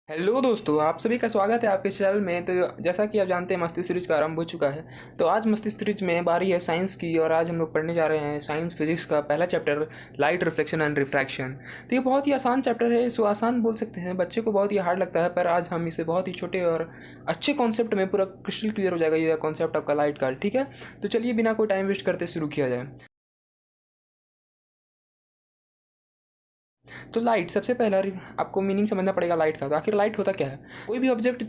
Hello दोस्तों, आप सभी का स्वागत है आपके चैनल में। तो जैसा कि आप जानते हैं, मस्तिष्क सीरीज का आरंभ हो चुका है। तो आज मस्तिष्क सीरीज में बारी है साइंस की, और आज हम लोग पढ़ने जा रहे हैं साइंस फिजिक्स का पहला chapter, light reflection and refraction. तो ये बहुत ही आसान चैप्टर है, इसको आसान बोल सकते हैं, बच्चे को बहुत ही हार्ड लगता है, पर आज हम इसे बहुत ही छोटे और अच्छे कॉन्सेप्ट में पूरा क्रिस्टल क्लियर हो जाएगा ये कॉन्सेप्ट आपका लाइट का। ठीक है, तो चलिए बिना कोई टाइम वेस्ट करते शुरू किया जाए। तो लाइट, सबसे पहला आपको मीनिंग समझना पड़ेगा लाइट का। तो आखिर लाइट होता क्या है? कोई भी object,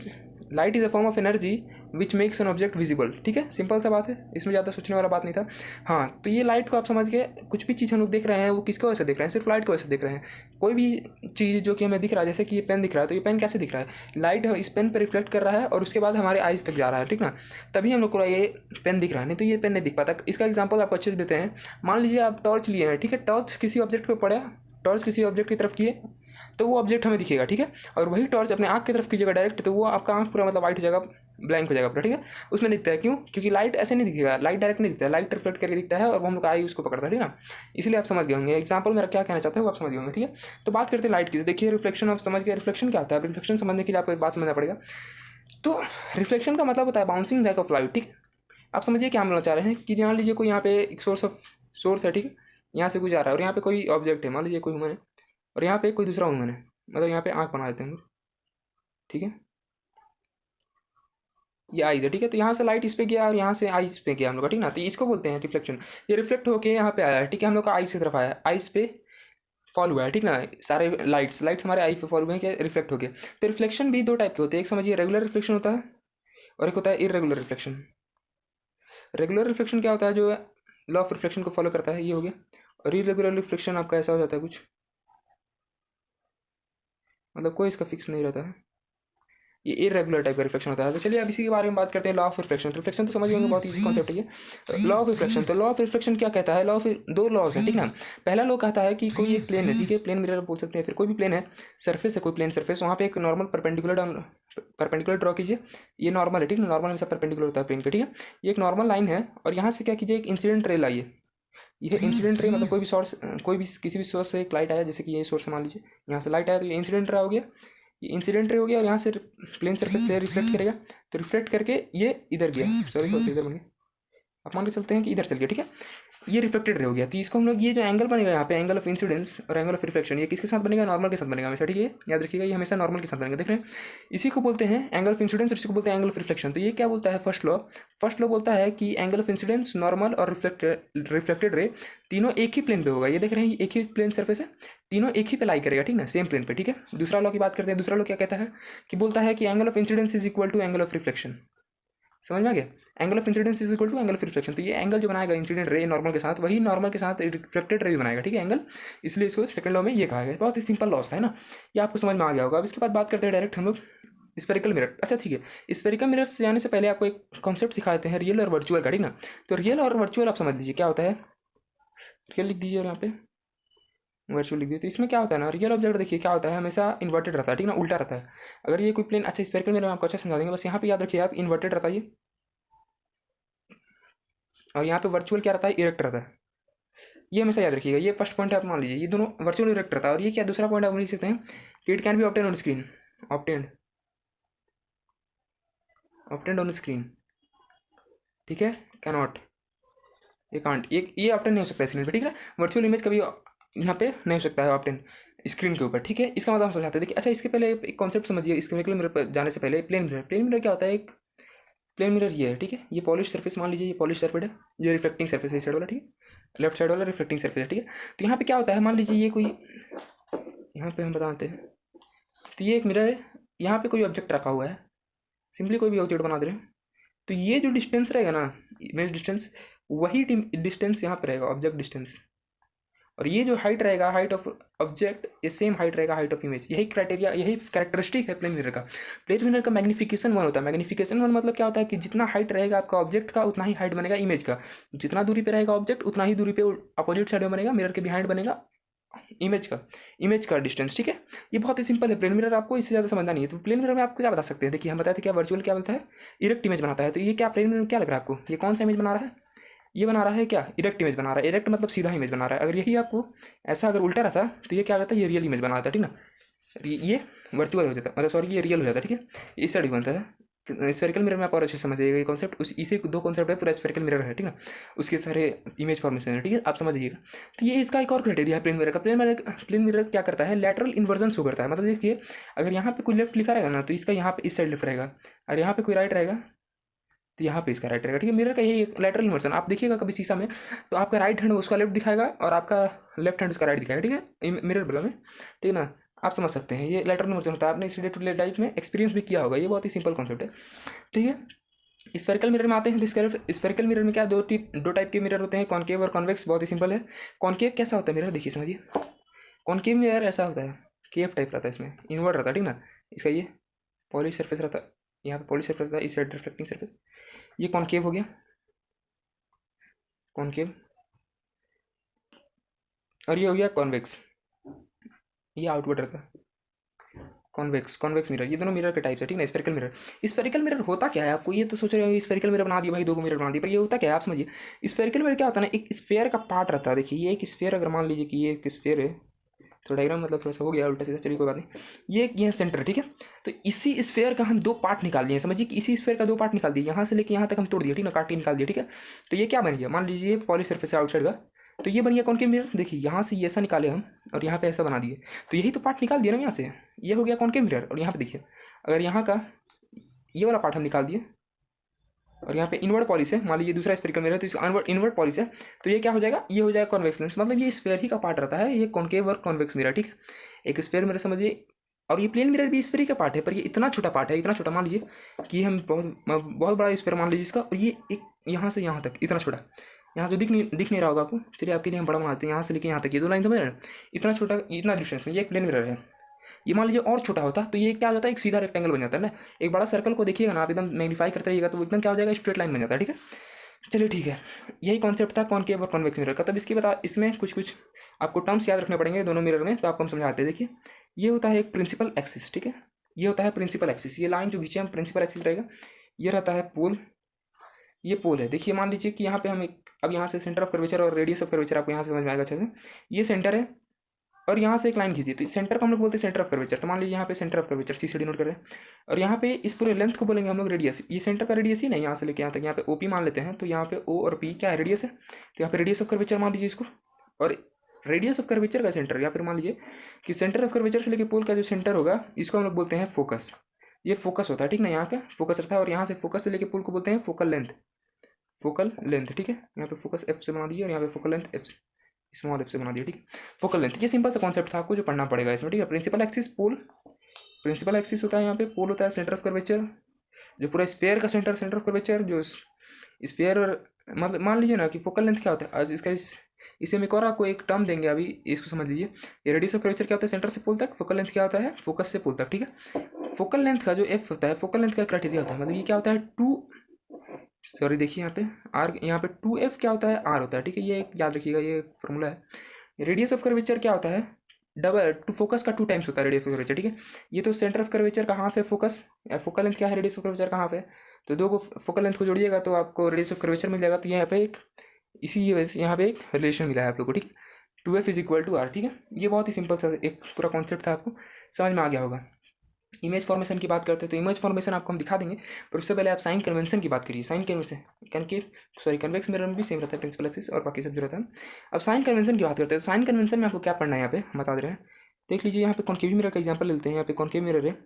light is a form of energy which makes an object visible. ठीक है, सिंपल सा बात है, इसमें ज़्यादा सोचने वाला बात नहीं था। हाँ, तो ये लाइट को आप समझ गए। कुछ भी चीज़ हम लोग देख रहे हैं वो किसकी वजह से देख रहे हैं? सिर्फ लाइट की वजह से देख रहे हैं। कोई भी चीज़ जो कि हमें दिख रहा है, जैसे कि ये पेन दिख रहा है, तो ये पेन कैसे दिख रहा है? लाइट इस पेन पर रिफ्लेक्ट कर रहा है और उसके बाद हमारे आइज तक जा रहा है, ठीक ना? तभी हम लोग को ये पेन दिख रहा है, नहीं तो ये पेन नहीं दिख पाता। इसका एग्जाम्पल आपको अच्छे से देते हैं। मान लीजिए आप टॉर्च लिए हैं, ठीक है, टॉर्च किसी ऑब्जेक्ट पर पड़ा, टॉर्च किसी ऑब्जेक्ट की तरफ किए तो वो ऑब्जेक्ट हमें दिखेगा, ठीक है। और वही टॉर्च अपने आँख की तरफ कीजिएगा डायरेक्ट, तो वो आपका आँख पूरा मतलब वाइट हो जाएगा, ब्लैंक हो जाएगा पूरा, ठीक है। उसमें दिखता है, क्यों? क्योंकि लाइट ऐसे नहीं दिखेगा, लाइट डायरेक्ट नहीं दिखता है, लाइट रिफ्लेक्ट करके दिखता है और वो हम लोग आई उसको पकड़ता है, ठीक है ना। इसलिए आप समझ गए होंगे एग्जाम्पल मेरा क्या कहना चाहते हैं, वो आप समझ गए होंगे, ठीक है। तो बात करते हैं लाइट की। तो देखिए, रिफ्लेक्शन आप समझ गए। रिफ्लेक्शन क्या होता है? रिफ्लेक्शन समझने के लिए आपको एक बात समझना पड़ेगा। तो रिफ्लेक्शन का मतलब होता है बाउंसिंग बैक ऑफ लाइट, ठीक है। आप समझिए क्या हम बोलना चाह रहे हैं कि जान लीजिए कोई यहाँ पे एक सोर्स है, ठीक है। यहाँ से कुछ आ रहा है और यहाँ पे कोई ऑब्जेक्ट है, मान लीजिए कोई ह्यूमन है, और यहाँ पे कोई दूसरा ह्यूमन है, मतलब यहाँ पे आँख बना देते हैं हम लोग, ठीक है। ये आइज है, ठीक है। तो यहाँ से लाइट इस पे गया और यहाँ से आइज पे गया हम लोग का, ठीक ना। तो इसको बोलते हैं रिफ्लेक्शन। ये रिफ्लेक्ट होके यहाँ पे आया है, ठीक है, हम लोग का आइज की तरफ आया है, आइज पे फॉल हुआ है, ठीक ना। सारे लाइट्स हमारे आई पे फॉल हुए हैं, क्या रिफ्लेक्ट हो गए। तो रिफ्लेक्शन भी दो टाइप के होते हैं। एक समझिए रेगुलर रिफ्लेक्शन होता है, और एक होता है इरेगुलर रिफ्लेक्शन। रेगुलर रिफ्लेक्शन क्या होता है? जो लॉ ऑफ रिफ्लेक्शन को फॉलो करता है, ये हो गया। और इरेगुलर रिफ्लेक्शन आपका ऐसा हो जाता है कुछ, मतलब कोई इसका फिक्स नहीं रहता है, ये इरेगुलर टाइप का रिफ्लेक्शन होता है। तो चलिए अब इसी के बारे में बात करते हैं, लॉ ऑफ रिफ्लेक्शन। रिफ्लेक्शन तो समझ गए होंगे, बहुत ईजी कॉन्सेप्ट है ये। लॉ ऑफ रिफ्लेक्शन, तो लॉ ऑफ रिफ्लेक्शन क्या कहता है? लॉ ऑफ दो लॉज है, ठीक ना। पहला लॉ कहता है कि कोई एक प्लेन है, ठीक है, प्लेन मिरर बोल सकते हैं, फिर कोई भी प्लेन है, सरफेस है, कोई प्लेन सरफेस, वहाँ पे एक नॉर्मल परपेंडिकुलर ड्रॉ कीजिए। ये नॉर्मल है, ठीक है, नॉर्मल हमेशा परपेंडिकुलर होता है प्लेन का, ठीक है। ये एक नॉर्मल लाइन है, और यहाँ से क्या कीजिए, एक इंसिडेंट रे लाइए। ये इंसिडेंट रे मतलब कोई भी सोर्स, कोई भी किसी भी सोर्स से एक लाइट आया, जैसे कि ये सोर्स मान लीजिए, यहाँ से लाइट आया, तो ये इंसिडेंट रे हो गया। ये इंसिडेंट रे हो गया और यहाँ से प्लेन सरफेस से रिफ्लेक्ट करेगा, तो रिफ्लेक्ट करके ये इधर गया, सॉरी सॉरी इधर बन गया, आप मान के चलते हैं कि इधर चल गया, ठीक है। ये रिफ्लेक्टेड रे हो गया। तो इसको हम लोग, ये जो एंगल बनेगा यहाँ पे, एंगल ऑफ इंसिडेंस और एंगल ऑफ रिफ्लेक्शन, ये किसके साथ बनेगा? नॉर्मल के साथ बनेगा हमेशा, ठीक है, याद रखिएगा, ये हमेशा नॉर्मल के साथ बनेगा, देख रहे हैं। इसी को बोलते हैं एंगल ऑफ इंसिडेंस और इसी को बोलते हैं एंगल ऑफ रिफ्लेक्शन। तो ये क्या बोलता है? फर्स्ट लॉ बोलता है कि एंगल ऑफ इंसिडेंस, नॉर्मल और रिफ्लेक्टेड रे तीनों एक ही प्लेन पे होगा। ये देख रहे हैं, एक ही प्लेन सरफेस है, तीनों एक ही पे लाई करेगा, ठीक ना, सेम प्लेन पे, ठीक है। दूसरा लॉ की बात करते हैं। दूसरा लॉ क्या कहता है कि बोलता है कि angle of incidence is equal to angle of reflection. समझ में आ गया? Angle of incidence is equal to angle of reflection. तो ये एंगल जो बनाएगा इंसिडेंट रे नॉर्मल के साथ, वही नॉर्मल के साथ रिफ्लेक्टेड रे भी बनाएगा, ठीक है, एंगल। इसलिए इसको सेकंड लॉ में ये कहा गया। बहुत ही सिंपल लॉस है ना, ये आपको समझ में आ गया होगा। अब इसके बाद बात करते हैं डायरेक्ट हम लोग स्पेरिकल मिरर। अच्छा ठीक है, स्पेरिकल मिरर से जाने से पहले आपको एक कॉन्सेप्ट सिखा देते हैं, रियल और वर्चुअल का, ठीक ना। तो रियल और वर्चुअल आप समझ लीजिए क्या होता है। रियल लिख दीजिए और यहाँ पे वर्चुअल लिख दीजिए। तो इसमें क्या होता है ना, रियल ऑब्जेक्ट देखिए क्या होता है, हमेशा इन्वर्टेड रहता है, ठीक ना, उल्टा रहता है। अगर ये कोई प्लेन, अच्छा स्पेरिकल मिरर आपको अच्छा समझा देंगे, बस यहाँ पे याद रखिए आप, इन्वर्टेड रहता है ये, और यहाँ पे वर्चुअल क्या रहता है? इरेक्ट रहता है। ये हमेशा याद रखिएगा, ये फर्स्ट पॉइंट आप मान लीजिए, ये दोनों वर्चुअल इरेक्ट रहता है। और ये क्या दूसरा पॉइंट आप लिख सकते हैं कि it can be obtain on screen, obtained obtained on screen, ठीक है, कैनॉट, ये कांट, ये ऑब्टेन नहीं हो सकता स्क्रीन पे, ठीक है। वर्चुअल इमेज कभी यहाँ पे नहीं हो सकता है ऑब्टेन स्क्रीन के ऊपर, ठीक है। इसका मतलब हम समझाते हैं, देखिए। अच्छा इसके पहले एक कॉन्सेप्ट समझिए, इसके मिरर पर जाने से पहले प्लेन मिरर क्या होता है? एक प्लेन मिरर ये है, ठीक है, ये पॉलिश सरफेस मान लीजिए, ये पॉलिश सरफेस है, ये रिफ्लेक्टिंग सरफेस है इस साइड वाला, ठीक है, लेफ्ट साइड वाला रिफ्लेक्टिंग सरफेस है, ठीक है। तो यहाँ पे क्या होता है, मान लीजिए ये कोई, यहाँ पे हम बताते हैं, तो ये एक मिरर है, यहाँ पे कोई ऑब्जेक्ट रखा हुआ है, सिंपली कोई भी ऑब्जेक्ट बना दे रहे हैं। तो ये जो डिस्टेंस रहेगा ना, इमेज डिस्टेंस, वही डिस्टेंस यहाँ पे रहेगा, ऑब्जेक्ट डिस्टेंस। और ये जो हाइट रहेगा, हाइट ऑफ ऑब्जेक्ट, ये सेम हाइट रहेगा हाइट ऑफ इमेज। यही क्राइटेरिया, यही कैरेक्टरिस्टिक है प्लेन मिरर का। प्लेन मिरर का मैग्निफिकेशन वन होता है। मैग्निफिकेशन वन मतलब क्या होता है कि जितना हाइट रहेगा आपका ऑब्जेक्ट का, उतना ही हाइट बनेगा इमेज का। जितना दूरी पे रहेगा ऑब्जेक्ट, उतना ही दूरी पे अपोजिट साइड में बनेगा, मिरर के बिहाइंड बनेगा इमेज का डिस्टेंस, ठीक है। ये बहुत ही सिंपल है। प्लेन मिरर आपको इससे ज़्यादा समझना नहीं है। तो प्लेन मिरर में आपको क्या बता सकते हैं? देखिए हम बताए थे क्या वर्चुअल क्या बोलता है, इरेक्ट इमेज बनाता है। तो ये क्या प्लेन मिरर क्या लग रहा है आपको, ये कौन सा इमेज बना रहा है? ये बना रहा है क्या? इरेक्ट इमेज बना रहा है। इरेक्ट मतलब सीधा इमेज बना रहा है। अगर यही आपको ऐसा अगर उल्टा रहता तो ये क्या कहता है? ये रियल इमेज बना रहा था, ठीक ना। ये वर्चुअल हो जाता, मतलब सॉरी ये रियल हो जाता है, ठीक है। इस साइड भी बनता है स्फेरिकल मिरर में, आप और अच्छे से समझिएगा ये कॉन्सेप्ट। उस इसी दो कॉन्सेप्ट है, पूरा स्फेरिकल मिरर है, ठीक है। उसके सारे इमेज फॉर्मेशन है, ठीक है, आप समझिएगा। तो ये इसका एक और क्राइटेरिया है प्लेन मिरर का। प्लेन मिरर क्या करता है, लैटरल इन्वर्जन शो करता है। मतलब देखिए अगर यहाँ पे कोई लेफ्ट लिखा रहेगा ना तो इसका यहाँ पे इस साइड लेफ्ट रहेगा, और यहाँ पे कोई राइट रहेगा तो यहाँ पे इसका राइट रहेगा, ठीक है। मिरर का यही लैटरल इन्वर्जन, आप देखिएगा कभी शीशा में तो आपका राइट हैंड उसका लेफ्ट दिखाएगा और आपका लेफ्ट हैंड उसका राइट दिखाएगा, ठीक है, मिरर बला में, ठीक है ना। आप समझ सकते हैं ये लैटरल इन्वर्जन होता है, आपने इस डे टू डे लाइफ में एक्सपीरियंस भी किया होगा, ये बहुत ही सिंपल कॉन्सेप्ट है, ठीक है। स्फेरिकल मिरर में आते हैं तो स्फेरिकल मिरर में क्या दो टाइप के मिरर होते हैं, कॉनकेव और कॉन्वेक्स। बहुत ही सिंपल है। कॉनकेव कैसा होता है मिरर, देखिए समझिए। कॉनकेव मिरर ऐसा होता है, केव टाइप रहता है, इसमें इनवर्ट रहता है, ठीक ना। इसका ये पॉलिश सरफेस रहता है, यहाँ पे पॉलिश सरफेस रहता है, इस साइड रिफ्लेक्टिंग सरफेस। ये कॉनकेव हो गया, कॉनकेव। और ये हो गया कॉन्वेक्स, ये आउटवर्ड रहता है। कॉन्वेक्स मिरर, ये दोनों मिरर के टाइप्स है, ठीक है। स्फेरिकल मिरर, स्फेरिकल मिरर होता क्या है, आपको ये तो सोच रहे हो स्फेरिकल मिरर बना दिया भाई, दो मिरर बना दिए, पर ये होता क्या है आप समझिए। स्फेरिकल मिरर क्या होता है ना, एक स्फेयर का पार्ट रहता है। देखिए ये एक स्फेयर, अगर मान लीजिए कि ये एक स्फेयर है, थोड़ा डायग्राम मतलब थोड़ा सा हो गया उल्टा सीधा, चलिए कोई बात नहीं। ये सेंटर है, ठीक है। तो इसी स्फेयर का हम दो पार्ट निकाल दिए, समझिए कि इसी स्फेयर का दो पार्ट निकाल दिए, यहाँ से लेके यहाँ तक हम तोड़ दिए, ठीक ना, काट के निकाल दिया, ठीक है। तो ये क्या बन गया, मान लीजिए पॉली सरफेस है आउटसाइड का, तो ये बन गया कॉनकेव मिरर। देखिए यहाँ से ये ऐसा निकाले हम और यहाँ पे ऐसा बना दिए, तो यही तो पार्ट निकाल दिया ना यहाँ से, ये हो गया कॉनकेव मिरर। और यहाँ पे देखिए अगर यहाँ का ये वाला पार्ट हम निकाल दिए और यहाँ पे इनवर्ड पॉलिश है, मान लीजिए दूसरा स्फेरिकल मिरर है तो इसका इनवर्ड पॉलिश है, तो ये क्या हो जाएगा, ये हो जाएगा कॉन्वेक्स लेंस। मतलब ये स्फेयर ही का पार्ट रहता है, ये कॉनकेव और कॉन्वेक्स मिरर, ठीक है। एक स्फेयर मिरर समझिए, और ये प्लेन मिरर भी स्फेयर ही का पार्ट है, पर ये इतना छोटा पार्ट है, इतना छोटा, मान लीजिए कि हम बहुत बड़ा स्फेयर मान लीजिए इसका, और ये एक यहाँ से यहाँ तक इतना छोटा, यहाँ जो दिख नहीं रहा होगा आपको, चलिए आपके लिए हम बड़ा बनाते हैं, यहाँ से लेके यहाँ तक ये दो लाइन समझ रहे हैं, इतना छोटा, इतना डिस्टेंस में ये एक प्लेन मिरर है। ये मान लीजिए और छोटा होता तो ये क्या हो जाता है, एक सीधा रेक्टेंगल बन जाता है ना। एक बड़ा सर्कल को देखिएगा ना आप, एकदम मैग्नीफाई करते रहिएगा तो वो एकदम क्या हो जाएगा, स्ट्रेट लाइन बन जाता है, ठीक है। चलिए ठीक है, यही कॉन्सेप्ट था कॉनकेव और कॉन्वेक्स मिरर का। तब इसमें कुछ कुछ आपको टर्म्स याद रखने पड़ेंगे दोनों मिरर में, तो आपको हम समझाते हैं। देखिए ये होता है एक प्रिंसिपल एक्सिस, ठीक है, ये होता है प्रिंसिपल एक्सिस, ये लाइन जो खींचे हम प्रिंसिपल एक्सिस रहेगा। ये रहता है पोल, ये पोल है। देखिए मान लीजिए कि यहाँ पे हम एक, अब यहाँ से सेंटर ऑफ कर्वेचर और रेडियस ऑफ कर्वेचर आपको यहाँ से समझ में आएगा अच्छे से। ये सेंटर है और यहाँ से एक लाइन खींच दी, तो सेंटर को हम लोग बोलते हैं सेंटर ऑफ कर्वेचर। तो मान लीजिए यहाँ पे centre of curvature C denote कर रहे हैं, और यहाँ पे इस पूरे लेंथ को बोलेंगे हम लोग रेडियस। ये सेंटर का रेडियस ही नहीं, यहाँ से लेके यहाँ तक, यहाँ पे ओपी मान लेते हैं, तो यहाँ पे ओ और पी क्या है, रेडियस है। तो यहाँ पे रेडियस ऑफ कर्वेचर मान लीजिए इसको, और रेडियस ऑफ कर्वेचर का सेंटर, या फिर मान लीजिए कि सेंटर ऑफ कर्वेचर से लेके पोल का जो सेंटर होगा इसको हम लोग बोलते हैं फोकस। ये फोकस होता है, ठीक ना, यहाँ का फोकस रहता है। और यहाँ से फोकस से लेके पोल को बोलते हैं फोकल लेंथ, फोकल लेंथ, ठीक है। यहाँ पे फोकस एफ से बना दिए और यहाँ पे focal length F, small F से बना दिया, ठीक है। फोकल लेंथ, ये सिंपल सा कॉन्सेप्ट था, आपको जो पढ़ना पड़ेगा इसमें, ठीक है। प्रिंसिपल एक्सिस पोल, प्रिंसिपल एक्सिस होता है यहाँ पे, पोल होता है सेंटर ऑफ कर्वेचर, जो पूरा स्फेयर का सेंटर ऑफ कर्वेचर, जो स्फेयर, मतलब मान लीजिए ना कि फोकल लेंथ क्या होता है, आज इसका इसे हम एक और आपको एक टर्म देंगे, अभी इसको समझ लीजिए। ये रेडियस ऑफ कर्वेचर क्या होता है, सेंटर से पोल तक, फोकल लेंथ क्या होता है, फोकस से पोल तक, ठीक है। फोकल लेंथ का जो एफ होता है, फोकल लेंथ का क्राइटेरिया होता है, मतलब ये क्या होता है, सॉरी देखिए यहाँ पे आर, यहाँ पे 2f क्या होता है, आर होता है, ठीक है। ये एक याद रखिएगा, ये फॉर्मूला है। रेडियस ऑफ कर्वेचर क्या होता है, डबल टू फोकस का 2 टाइम्स होता है रेडियस ऑफ कर्वेचर, ठीक है। ये तो सेंटर ऑफ कर्वेचर का हाफ है फोकस, फोकल लेंथ क्या है, रेडियस ऑफ कर्वेचर का हाफ है, तो दो को फोकल लेंथ को जोड़िएगा तो आपको रेडियस ऑफ कर्वेचर मिल जाएगा। तो यहाँ पे एक इसी वजह से यहाँ पे एक रिलेशन मिला है आप लोग को, ठीक। 2f is equal to are, ठीक है। ये बहुत ही सिंपल सा एक पूरा कॉन्सेप्ट था, आपको समझ में आ गया होगा। इमेज फॉर्मेशन की बात करते हैं तो इमेज फॉर्मेशन आपको हम दिखा देंगे, पर उससे पहले आप साइन कन्वेंशन की बात करिए। साइन कन्वेंशन कन्वेक्स मिरर में भी सेम रहता है, प्रिंसिपल एक्सिस और बाकी सब जो रहता है। अब साइन कन्वेंशन की बात करते हैं, तो साइन कन्वेंशन में आपको क्या पढ़ना है यहाँ पे हम बता दे रहे हैं। देख लीजिए यहाँ पे कॉनकेव मिरर का एग्जांपल लेते हैं। यहाँ पे कॉनकेव मिरर है,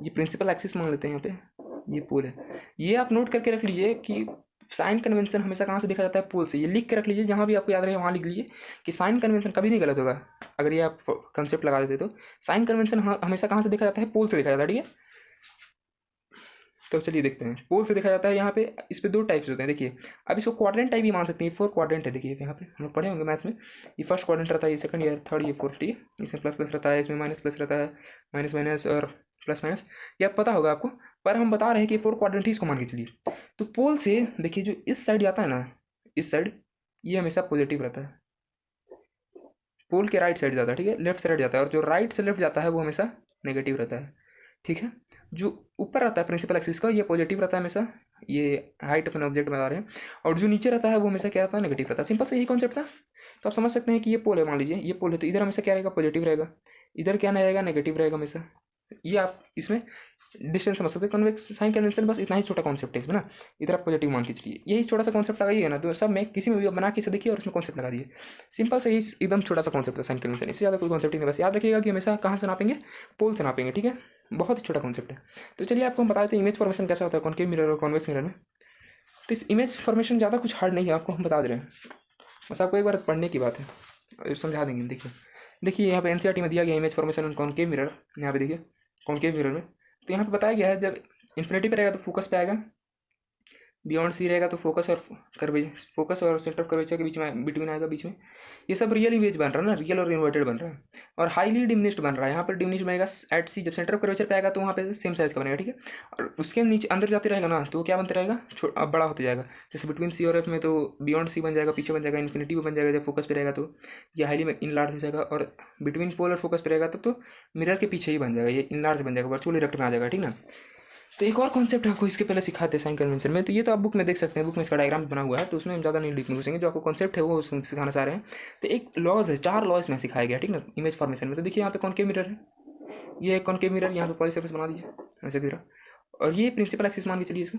ये प्रिंसिपल एक्सिस मान लेते हैं, यहाँ पे ये पोल है। ये आप नोट करके रख लीजिए कि साइन कन्वेंशन हमेशा कहाँ से देखा जाता है, पोल से। ये लिख के रख लीजिए, जहाँ भी आपको याद रहे वहाँ लिख लीजिए कि साइन कन्वेंशन कभी नहीं गलत होगा अगर ये आप कंसेप्ट लगा देते तो। साइन कन्वेंशन हमेशा कहाँ से देखा जाता है, पोल से देखा जाता है, ठीक है। तो चलिए देखते हैं, पोल से देखा जाता है। यहाँ पे इस पे 2 टाइप्स होते हैं, देखिए। अब इसको क्वाड्रेंट टाइप भी मान सकते हैं, 4 क्वाड्रेंट है, देखिए यहाँ पे हम लोग पढ़े होंगे मैथ्स में। ये फर्स्ट क्वाड्रेंट रहता है, ये सेकंड, ये थर्ड, ये फोर्थ, ठीक है। इसमें प्लस प्लस रहता है, इसमें माइनस प्लस रहता है, माइनस माइनस और प्लस माइनस, ये अब पता होगा आपको। पर हम बता रहे हैं कि 4 क्वाड्रेंट ही इसको मान के चलिए। तो पोल से देखिए जो इस साइड जाता है ना, इस साइड, ये हमेशा पॉजिटिव रहता है। पोल के राइट साइड जाता है, ठीक है, लेफ्ट साइड जाता है। और जो राइट से लेफ्ट जाता है वो हमेशा नेगेटिव रहता है, ठीक है। जो ऊपर रहता है प्रिंसिपल एक्सिस का, ये पॉजिटिव रहता है हमेशा, ये हाइट ऑफ एन ऑब्जेक्ट बता रहे हैं। और जो नीचे रहता है वो हमेशा क्या रहता है, नेगेटिव रहता है। सिंपल से यही कॉन्सेप्ट था। तो आप समझ सकते हैं कि ये पोल है, मान लीजिए ये पोल है, तो इधर हमेशा क्या रहेगा, पॉजिटिव रहेगा। इधर क्या नहीं रहेगा, नेगेटिव रहेगा हमेशा। ये आप इसमें डिस्टेंस समझ सकते हैं। कन्वेक्स साइन कन्वेंशन बस इतना ही छोटा कॉन्सेप्ट है इसमें ना। इधर आप पॉजिटिव मान के चलिए, यही छोटा सा कॉन्सेप्ट लगाइएगा ना, तो सब में किसी में भी आप बना के इसे देखिए और उसमें कॉन्सेप्ट लगा दिए। सिंपल से ही एकदम छोटा सा कॉन्सेप्ट है साइन कन्वेंशन, इससे ज़्यादा कोई कॉन्सेप्ट नहीं। बस याद रखिएगा कि हमेशा कहाँ से नापेंगे, पोल से नापेंगे, ठीक है। बहुत ही छोटा कॉन्सेप्ट है। तो चलिए आपको हम बता देते हैं इमेज फॉर्मेशन कैसा होता है कॉनकेव मिरर और कॉन्वेक्स मिरर में। तो इस इमेज फॉर्मेशन ज़्यादा कुछ हार्ड नहीं है, आपको हम बता दे रहे हैं, बस आपको एक बार पढ़ने की बात है, समझा देंगे। देखिए देखिए यहाँ पे एनसीईआरटी में दिया गया image formation on concave mirror. यहाँ पे देखिए कॉनकेव मिरर में तो यहाँ पे बताया गया है, जब इन्फिनिटी पे रहेगा तो फोकस पे आएगा, बियॉन्ड सी रहेगा तो फोकस और सेंटर ऑफ कर्वेचर के बीच में, बिटवीन आएगा बीच में। ये सब रियल इमेज बन रहा है ना, रियल और इन्वर्टेड बन रहा है, और हाईली डिमिनिश्ड बन रहा है। यहाँ पर डिमिनिश्ड बनेगा एट सी, जब सेंटर ऑफ कर्वेचर पे आएगा तो वहाँ पे सेम साइज का बनेगा, ठीक है। और उसके नीचे अंदर जाते रहेगा ना तो क्या बनता रहेगा, अब बड़ा होता जाएगा। जैसे बिटवीन सी और एफ में तो बियॉन्ड सी बन जाएगा, पीछे बन जाएगा, इन्फिनिटी पे बन जाएगा जब फोकस पे रहेगा तो ये हाईली इनलार्ज हो जाएगा, और बिटवीन पोल और फोकस पे रहेगा तब तो मिरर के पीछे ही बन जाएगा, ये इनलार्ज बन जाएगा, वर्चुअल इरेक्ट में आ जाएगा, ठीक ना। तो एक और कॉन्सेप्ट आपको इसके पहले सिखाते हैं साइन कन्वेंशन में, तो ये तो आप बुक में देख सकते हैं, बुक में इसका डायग्राम बना हुआ है, तो उसमें हम ज़्यादा नहीं डीप में घुसेंगे, जो आपको कॉन्सेप्ट है वो उसमें सिखाना चाह रहे हैं। तो एक लॉज है, 4 लॉज में सिखाया गया, ठीक ना, इमेज फॉर्मेशन में। तो देखिए यहाँ पे कॉनकेव मिरर है, ये एक कॉनकेव मिरर, यहाँ पे पॉली सरफेस बना दीजिए ऐसे की तरह, और ये प्रिंसिपल एक्सिस मान के चलिए इसको।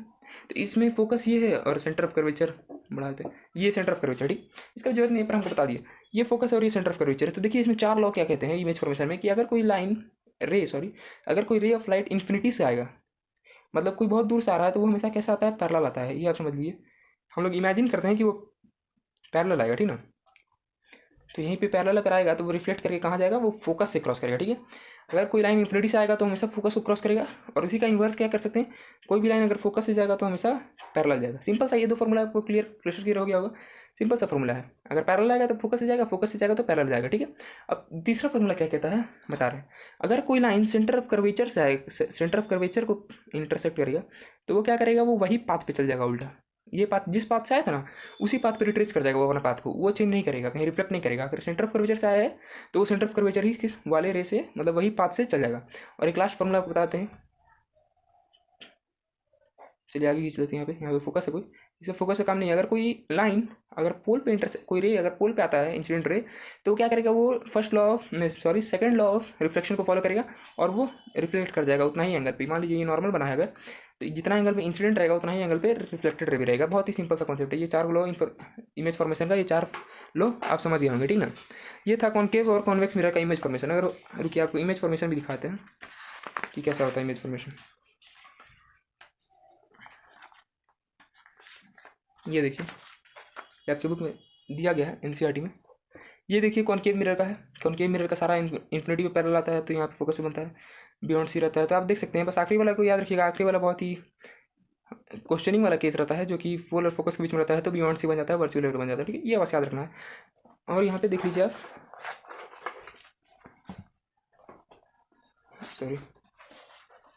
तो इसमें फोकस ये है और सेंटर ऑफ कर्वेचर बढ़ा देते हैं, ये सेंटर ऑफ कर्वेचर, ठीक, इसका जरूरत नहीं है पर हमको बता दिए, ये फोकस और ये सेंटर ऑफ कर्वेचर है। तो देखिए इसमें 4 लॉ क्या कहते हैं इमेज फॉर्मेशन में, कि अगर कोई अगर कोई रे ऑफ लाइट इन्फिनिटी से आएगा, मतलब कोई बहुत दूर से आ रहा है, तो वो हमेशा कैसा आता है, पैरेलल आता है, ये आप समझ लीजिए। हम लोग इमेजिन करते हैं कि वो पैरेलल आएगा, ठीक ना। तो यहीं पे पैरेलल अगर आएगा तो वो रिफ्लेक्ट करके कहाँ जाएगा, वो फोकस से क्रॉस करेगा, ठीक है। अगर कोई लाइन इन्फिनिटी से आएगा तो हमेशा फोकस को क्रॉस करेगा, और इसी का इन्वर्स क्या कर सकते हैं, कोई भी लाइन अगर फोकस से जाएगा तो हमेशा पैरेलल जाएगा। सिंपल सा ये 2 फॉर्मूला आपको क्लियर हो गया होगा। सिंपल सा फॉर्मूला है, अगर पैरेलल आएगा तो फोकस से जाएगा, फोकस से जाएगा तो पैरेलल जाएगा, ठीक है। अब तीसरा फॉर्मूला क्या कहता है बता रहे हैं, अगर कोई लाइन सेंटर ऑफ कर्वेचर से आएगा, सेंटर ऑफ कर्वेचर को इंटरसेक्ट करेगा, तो वो क्या करेगा, वो वही पाथ पे चल जाएगा उल्टा, ये पाथ जिस पाथ से आया था ना उसी पाथ पे रिट्रेस कर जाएगा वो अपना पाथ को, वो चेंज नहीं करेगा, कहीं रिफ्लेक्ट नहीं करेगा। अगर सेंटर ऑफ कर्वेचर से आया है तो वो सेंटर ऑफ कर्वेचर ही किस वाले रे से, मतलब वही पाथ से चल जाएगा। और एक लास्ट फॉर्मूला आपको बताते हैं, चलिए आगे खींच लेते हैं। यहाँ पे फोकस है कोई, इससे फोकस का काम नहीं है। अगर कोई लाइन अगर पोल पे कोई रे अगर पोल पे आता है इंसिडेंट रे, तो क्या करेगा, वो सेकंड लॉ ऑफ रिफ्लेक्शन को फॉलो करेगा, और वो रिफ्लेक्ट कर जाएगा उतना ही एंगल पे। मान लीजिए ये नॉर्मल बना है अगर, तो जितना एंगल पे इंसिडेंट रहेगा उतना ही एंगल पे रिफ्लेक्टेड रे भी रहेगा। बहुत ही सिंपल सा कॉन्सेप्ट है, ये 4 लॉ इमेज फॉर्मेशन का, ये 4 लॉ आप समझ गए होंगे, ठीक ना। ये था कॉनकेव और कॉन्वेक्स मिरर का इमेज फॉर्मेशन। अगर रुकिए आपको इमेज फॉर्मेशन भी दिखाते हैं कि कैसा होता है इमेज फॉर्मेशन। ये देखिए, ये आपके बुक में दिया गया है एनसीईआरटी में। ये देखिए कॉनकेव मिरर का है, कॉनकेव मिरर का सारा इन्फिनिटी पे पैरेलल आता है, तो यहाँ पे फोकस पे बनता है, बियॉन्ड सी रहता है। तो आप देख सकते हैं, बस आखिरी वाला को याद रखिएगा, आखिरी वाला बहुत ही क्वेश्चनिंग वाला केस रहता है, जो कि पोल और फोकस के बीच में रहता है, तो बियॉन्ड सी बन जाता है, वर्चुअल लेवल बन जाता है, ठीक है। ये बस याद रखना है। और यहाँ पे देख लीजिए आप, सॉरी,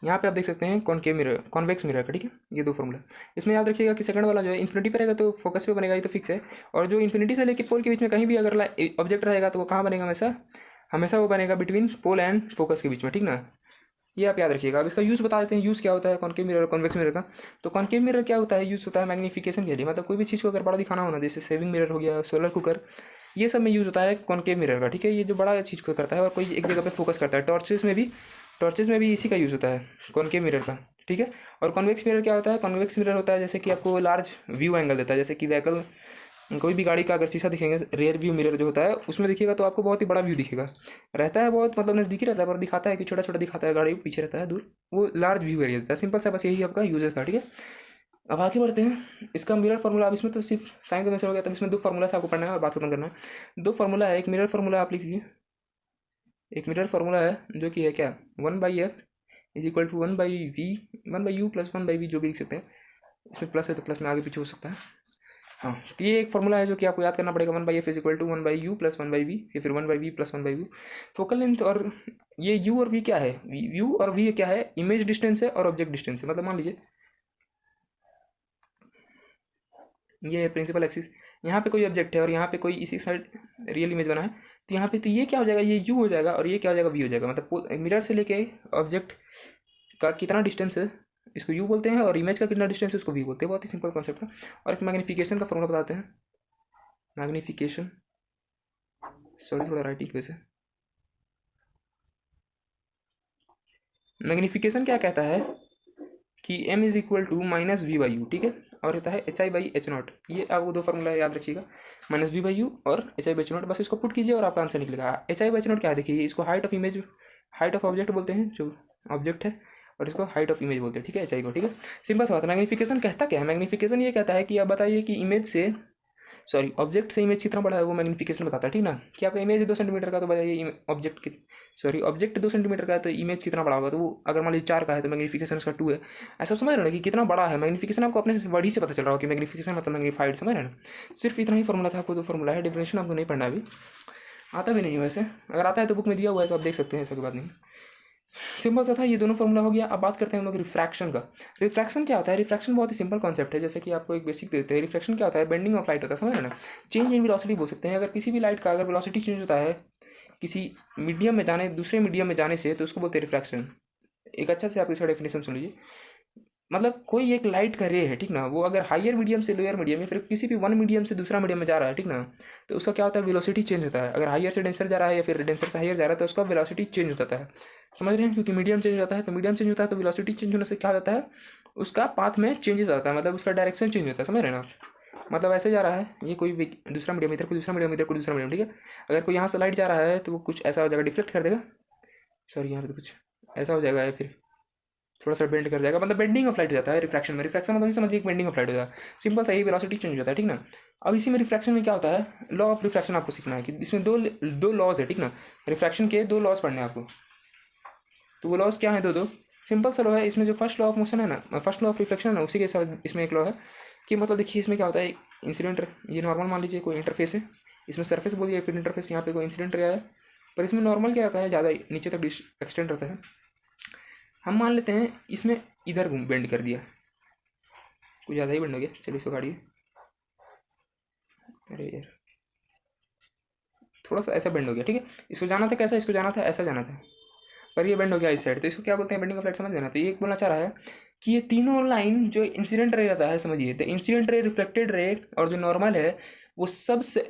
यहाँ पे आप देख सकते हैं कॉनकेव मिरर, कॉन्वेक्स मिरर का, ठीक है। ये 2 फॉर्मूला, इसमें याद रखिएगा कि सेकंड वाला जो है इन्फिनिटी पे रहेगा तो फोकस पे बनेगा, ये तो फिक्स है। और जो इन्फिनिटी से लेके पोल के बीच में कहीं भी अगर ऑब्जेक्ट रहेगा तो वो कहाँ बनेगा, हमेशा हमेशा वो बनेगा बिटवीन पोल एंड फोकस के बीच में, ठीक ना। ये आप याद रखिएगा। अब इसका यूज़ बता देते हैं, यूज़ क्या होता है कॉनकेव मिरर और कॉन्वेक्स मिरर का। तो कॉनकेव मिरर क्या होता है, यूज़ होता है मैग्नीफिकेशन के लिए, मतलब कोई भी चीज़ को अगर बड़ा दिखाना होना, जैसे सेविंग मिरर हो गया, सोलर कुकर, ये सब में यूज़ होता है कॉनकेव मिरर का, ठीक है। ये जो बड़ा चीज़ को करता है और कोई एक जगह पे फोकस करता है। टॉर्चेस में भी इसी का यूज़ होता है कॉनकेव मिरर का, ठीक है। और कॉन्वेक्स मिरर क्या होता है, कॉन्वेक्स मिरर होता है जैसे कि आपको लार्ज व्यू एंगल देता है, जैसे कि व्हीकल, कोई भी गाड़ी का अगर शीशा दिखेंगे, रियर व्यू मिरर जो होता है उसमें दिखेगा तो आपको बहुत ही बड़ा व्यू दिखेगा, रहता है बहुत, मतलब नज़दीकी रहता है पर दिखाता है कि छोटा छोटा दिखाता है, गाड़ी पीछे रहता है दूर, वो लार्ज व्यू एरिया देता है। सिंपल सा बस यही आपका यूजेस था, ठीक है। अब आगे बढ़ते हैं, इसका मिरर फार्मूला। अब इसमें तो सिर्फ साइन कन्वेंशन हो गया, तब इसमें 2 फार्मूला से आपको पढ़ना है और बात खत्म करना है। 2 फार्मूला है, एक मिरर फार्मूला आप लिख लीजिए, एक मिरर फार्मूला है जो कि है क्या, 1/f is equal to 1/v, 1/u plus 1/v, जो भी लिख सकते हैं। इसमें प्लस है तो प्लस में आगे पीछे हो सकता है। हाँ, तो ये एक फॉर्मूला है जो कि आपको याद करना पड़ेगा, 1/f is equal to 1/u plus 1/v, या फिर 1/v plus 1/u। Focal length, और ये u और v क्या है, u और v क्या है, इमेज डिस्टेंस है और ऑब्जेक्ट डिस्टेंस है। मतलब मान लीजिए ये है प्रिंसिपल एक्सिस, यहाँ पे कोई ऑब्जेक्ट है और यहाँ पे कोई इसी साइड रियल इमेज बना है, तो यहाँ पे तो ये क्या हो जाएगा, ये u हो जाएगा, और ये क्या हो जाएगा, v हो जाएगा। मतलब मिरर से लेके ऑब्जेक्ट का कितना डिस्टेंस है इसको u बोलते हैं, और इमेज का कितना डिस्टेंस है उसको v बोलते हैं। बहुत ही सिंपल कॉन्सेप्ट है। और एक मैग्नीफिकेशन का फॉर्मूला बताते हैं, मैग्नीफिकेशन, सॉरी थोड़ा राइटिंग की वजह से, मैग्नीफिकेशन क्या कहता है कि m is equal to minus v by u, ठीक है, और होता है h i by h naught. ये आपको दो फार्मूला याद रखिएगा, माइनस वी बाई यू और h i by h naught. बस इसको पुट कीजिए और आपका आंसर निकलेगा। H i by h naught क्या है देखिए, इसको height of image, height of object बोलते हैं, जो ऑब्जेक्ट है, और इसको हाइट ऑफ इमेज बोलते हैं, ठीक है, एच आई को, ठीक है। सिंपल सा बात है। मैग्नीफिकेशन कहता क्या है, मैग्नीफिकेशन ये कहता है कि आप बताइए कि इमेज से, सॉरी, ऑब्जेक्ट से इमेज कितना बड़ा है, वो मैग्नीफिकेशन बताता है, ठीक ना। कि आपका इमेज 2 सेंटीमीटर का, तो बताइए ऑब्जेक्ट की, सॉरी, ऑब्जेक्ट 2 सेंटीमीटर का है तो इमेज कितना बड़ा होगा, तो वो अगर मान लीजिए 4 का है तो मैग्नीफिकेशन उसका 2 है। ऐसा समझ रहे हो ना कि कितना बड़ा है मैग्नीफिकेशन, आपको अपने वर्ड ही से पता चल रहा हो कि मैग्नीफिकेशन मतलब मैग्नीफाइड, समझ रहे हैं ना। सिर्फ इतना ही फॉर्मूला था, आपको 2 फॉर्मूला है, डिफरेंशियल आपको नहीं पढ़ना अभी, आता भी नहीं है वैसे, अगर आता है तो बुक में दिया हुआ है तो आप देख सकते हैं, ऐसा कोई बात नहीं। सिंपल सा था, ये दोनों फॉर्मूला हो गया। अब बात करते हैं हम लोग रिफ्रैक्शन का। रिफ्रैक्शन क्या होता है, रिफ्रैक्शन बहुत ही सिंपल कॉन्सेप्ट है, जैसे कि आपको एक बेसिक देते हैं। रिफ्रैक्शन क्या होता है, बेंडिंग ऑफ लाइट होता है, समझ रहे हैं ना। चेंज इन वेलोसिटी बोल सकते हैं, अगर किसी भी लाइट का अगर वेलोसिटी चेंज होता है किसी मीडियम में जाने, दूसरे मीडियम में जाने से, तो उसको बोलते हैं रिफ्रैक्शन। एक अच्छा से आप इसका डेफिनेशन सुन लीजिए। मतलब कोई एक लाइट का रे है, ठीक ना, वो अगर हायर मीडियम से लोअर मीडियम या फिर किसी भी वन मीडियम से दूसरा मीडियम में जा रहा है, ठीक ना, तो उसका क्या होता है, वेलोसिटी चेंज होता है। अगर हायर से डेंसर जा रहा है या फिर डेंसर से हायर जा रहा है तो उसका वेलोसिटी चेंज होता है, समझ रहे हैं। क्योंकि मीडियम चेंज होता है, तो मीडियम चेंज होता है तो वेलोसिटी चेंज होने से क्या होता है, उसका पाथ में चेंजेस आता है, मतलब उसका डायरेक्शन चेंज होता है, समझ रहे हैं ना। मतलब ऐसे जा रहा है, ये कोई भी दूसरा मीडियम, इधर को दूसरा मीडियम, इधर को दूसरा मीडियम, ठीक है। अगर कोई यहाँ से लाइट जा रहा है तो वो कुछ ऐसा हो जाएगा, डिफ्लेक्ट कर देगा, सॉरी यहाँ पे तो कुछ ऐसा हो जाएगा, या फिर थोड़ा सा बेंड कर जाएगा, मतलब बेंडिंग ऑफ लाइट हो जाता है रिफ्रैक्शन में। रिफ्रैक्शन मतलब समझिए एक बेंडिंग ऑफ लाइट हो जाता है, सिंपल सा, यही वेलोसिटी चेंज होता है, ठीक ना। अब इसी में रिफ्रैक्शन में क्या होता है, लॉ ऑफ रिफ्रैक्शन आपको सीखना है कि इसमें दो दो लॉज है, ठीक ना। रिफ्रैक्शन के 2 लॉज पढ़ने हैं आपको, तो वो लॉज क्या है, दो सिंपल सा लॉ है। इसमें जो फर्स्ट लॉ ऑफ मोशन है ना, फर्स्ट लॉ ऑफ रिफ्लेक्शन है ना, उसी के साथ इसमें एक लॉ है कि मतलब देखिए इसमें क्या होता है, इंसिडेंट, ये नॉर्मल मान लीजिए कोई इंटरफेस है, इसमें सरफेस बोलिए फिर इंटरफेस, यहाँ पे कोई इंसिडेंट रहा है, पर इसमें नॉर्मल क्या होता है, ज़्यादा नीचे तक एक्सटेंड रहता है। हम मान लेते हैं इसमें इधर घूम बेंड कर दिया, कुछ ज़्यादा ही बेंड हो गया, चलिए इसको काटिए, अरे यार थोड़ा सा ऐसा बेंड हो गया, ठीक है। इसको जाना था कैसा, इसको जाना था ऐसा जाना था, पर ये बेंड हो गया इस साइड, तो इसको क्या बोलते हैं, बेंडिंग ऑफ लाइट, समझ लेना। तो ये एक बोलना चाह रहा है कि ये तीनों लाइन जो इंसिडेंट रे रहता है, समझिए, the incident ray, reflected ray और जो नॉर्मल है, वो सब से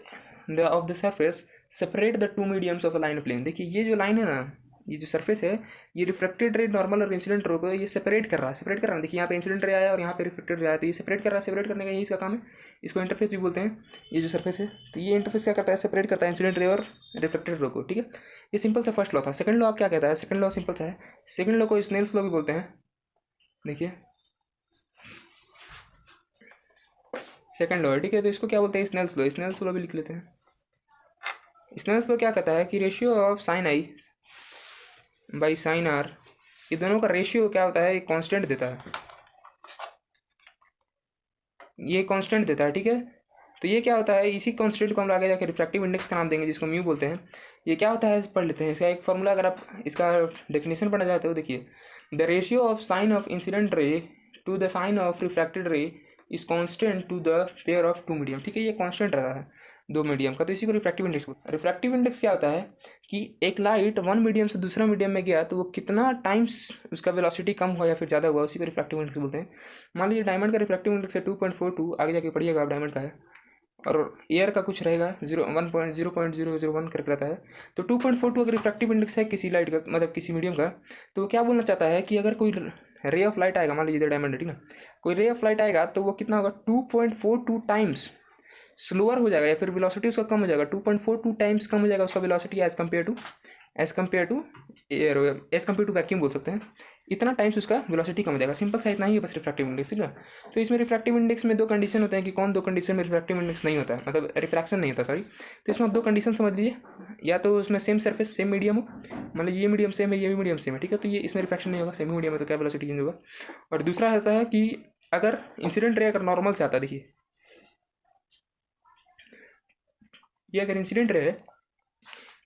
the of the surface separate the two mediums of a line plane. देखिए ये जो लाइन है ना, ये जो सरफेस है, ये रिफ्लेक्टेड रे, नॉर्मल और इंसिडेंट रे को ये सेपरेट कर रहा है, सेपरेट कर रहा है। देखिए यहाँ पे इंसिडेंट रे आया और यहाँ पे रिफ्लेक्टेड रे आया, तो ये सेपरेट कर रहा है, सेपरेट करने का यही इसका काम है। इसको इंटरफेस भी बोलते हैं, ये जो सरफेस है, तो ये इंटरफेस क्या करता है, सेपरेट करता है इंसिडेंट रे और रिफ्लेक्टेड रे को, ठीक है। ये सिंपल सा फर्स्ट लॉ था। सेकंड लॉ आप क्या कहता है, सेकंड लॉ सिंपल सा है, सेकंड लॉ को स्नेल्स लॉ भी बोलते हैं। देखिए सेकंड लॉ है, ठीक है, तो इसको क्या बोलते हैं, स्नेल्स लॉ, स्नेल्स लॉ भी लिख लेते हैं। स्नेल्स लॉ क्या कहता है कि ratio of sine i by sine r, ये दोनों का रेशियो क्या होता है, एक कांस्टेंट देता है, ये कांस्टेंट देता है, ठीक है। तो ये क्या होता है, इसी कांस्टेंट को हम आगे जाकर रिफ्रैक्टिव इंडेक्स का नाम देंगे, जिसको म्यू बोलते हैं। ये क्या होता है, पढ़ लेते हैं इसका एक फॉर्मूला, अगर आप इसका डेफिनेशन पढ़ना चाहते हो, देखिए, the ratio of sine of incident ray to the sine of refracted ray is constant to the pair of two medium, ठीक है। ये कांस्टेंट रहता है दो मीडियम का, तो इसी को रिफ्रैक्टिव इंडेक्स बोलते हैं। रिफ्रैक्टिव इंडेक्स क्या होता है कि एक लाइट वन मीडियम से दूसरा मीडियम में गया तो वो कितना टाइम्स उसका वेलोसिटी कम हुआ या फिर ज़्यादा हुआ, उसी को रिफ्रैक्टिव इंडेक्स बोलते हैं। मान लीजिए डायमंड का रिफ्रैक्टिव इंडेक्स है 2.42, आगे जाके पढ़िएगा आप डायमंड का है, और एयर का कुछ रहेगा 0.001 करके रहता है। तो 2.42 अगर रिफ्रैक्टिव इंडेक्स है किसी लाइट का, मतलब किसी मीडियम का, तो वो क्या बोलना चाहता है कि अगर कोई रे ऑफ लाइट आएगा, मान लीजिए डायमंड है, ठीक ना, कोई रे ऑफ लाइट आएगा तो वो कितना होगा, 2.42 टाइम्स स्लोअर हो जाएगा, या फिर वेलोसिटी उसका कम हो जाएगा, 2.42 टाइम्स कम हो जाएगा उसका velocity as compare to air, as compare to vacuum बोल सकते हैं। इतना टाइम्स उसका वेलोसिटी कम हो जाएगा, सिंपल सा इतना ही है बस रिफ्रैक्टिव इंडेक्स, ठीक है। तो इसमें रिफ्रैक्टिव इंडेक्स में 2 कंडीशन होते हैं कि कौन 2 कंडीशन में रिफ्रैक्टिव इंडेक्स नहीं होता है, मतलब रिफ्रैक्शन नहीं होता, सॉरी। तो इसमें आप 2 कंडीशन समझ लीजिए, या तो उसमें सेम सरफेस सेम मीडियम हो, मान लीजिए ये मीडियम सेम है, ये भी मीडियम सेम है, ठीक है, तो ये इसमें रिफ्रैक्शन नहीं होगा, सेम मीडियम है तो क्या वेलोसिटी चेंज होगा। और दूसरा होता है कि अगर इंसिडेंट रे अगर नॉर्मल से आता है, देखिए ये अगर इंसिडेंट रे है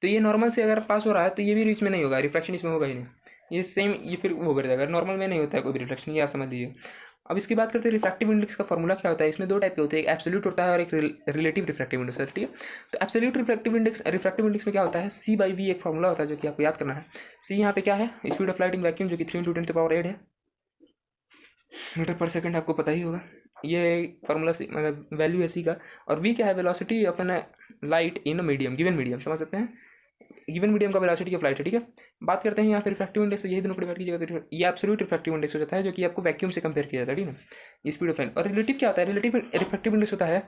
तो ये नॉर्मल से अगर पास हो रहा है तो ये भी इसमें नहीं होगा, रिफ्लेक्शन इसमें होगा ही नहीं, ये सेम, ये फिर वो कर जाएगा, नॉर्मल में नहीं होता है कोई भी रिफ्लेक्शन, ये आप समझ लीजिए। अब इसकी बात करते हैं रिफ्रैक्टिव इंडेक्स का फॉर्मूला क्या होता है। इसमें 2 टाइप के होते हैं, एक एब्सोल्यूट होता है और एक रिलेटिव रिफ्रैक्टिव इंडेक्स, ठीक है। तो एब्सोल्यूट रिफ्रैक्टिव इंडेक्स में क्या होता है, C/V एक फॉर्मूला होता है जो कि आपको याद करना है। C यहाँ पे क्या है, speed of light in vacuum, जो कि 3 × 10⁸ है मीटर पर सेकंड, आपको पता ही होगा। ये फार्मूला मतलब वैल्यू है C का। और V क्या है, velocity of an light in medium, given medium, समझ सकते हैं। गिवन मीडियम का वेलोसिटी ऑफ लाइट है, ठीक है। बात करते हैं यहाँ पे रिफ्रैक्टिव इंडेक्स, यही दोनों को डिवाइड कीजिएगा तो ये एब्सोल्यूट रिफ्रैक्टिव इंडेक्स हो जाता है, जो कि आपको वैक्यूम से कंपेयर किया जाता है, ठीक है, स्पीड ऑफ लाइट। और रिलेटिव क्या होता है, रिलेटिव रिफ्रैक्टिव इंडेक्स होता है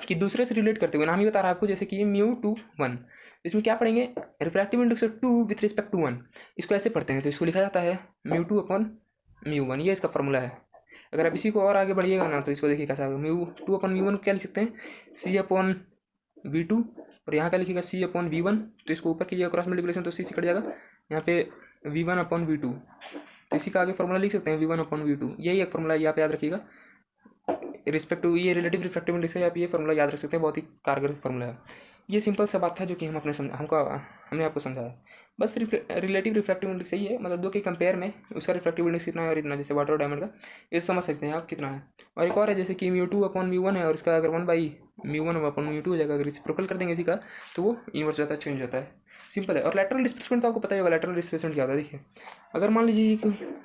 कि दूसरे से रिलेट करते हुए, नाम ही बता रहा है आपको, जैसे कि μ/1, इसमें क्या पढ़ेंगे, refractive index of 2 with respect to 1, इसको ऐसे पढ़ते हैं, तो इसको लिखा जाता है μ2/μ1, ये इसका फॉर्मूला है। अगर आप इसी को और आगे बढ़िएगा ना, तो इसको देखिए कैसा होगा, μ2/μ1 क्या लिख सकते हैं, C/V2, और यहाँ क्या लिखिएगा C/V1, तो इसको ऊपर कीजिएगा क्रॉस मल्टीप्लिकेशन, तो C से कट जाएगा, यहाँ पे V1/V2, तो इसी का आगे फॉर्मूला लिख सकते हैं V1/V2, यही एक फॉर्मूला यहाँ पे याद रखिएगा। रिस्पेक्ट टू ये रिलेटिव रिफ्रैक्टिव इंडेक्स है, आप ये फॉर्मूला याद रख सकते हैं, बहुत ही कारगर फॉर्मूला है। ये सिंपल सा बात था जो कि हमने आपको समझाया। बस रिलेटिव रिफ्रैक्टिव इंडेक्स यही है, मतलब दो के कंपेयर में उसका रिफ्रैक्टिव इंडेक्स कितना है और इतना, जैसे वाटर और डायमंड का, ये समझ सकते हैं आप कितना है। और एक और है, जैसे कि μ2/μ1 है, और इसका अगर 1/μ1/μ2 हो जाएगा, अगर रेसिप्रोकल कर देंगे इसी का, तो वो इन्वर्स हो जाता है, चेंज होता है, सिंपल है। और लैटरल डिस्प्लेसमेंट तो आपको पता ही होगा, लैटरल डिस्प्लेसमेंट क्या होता है, देखिए। अगर मान लीजिए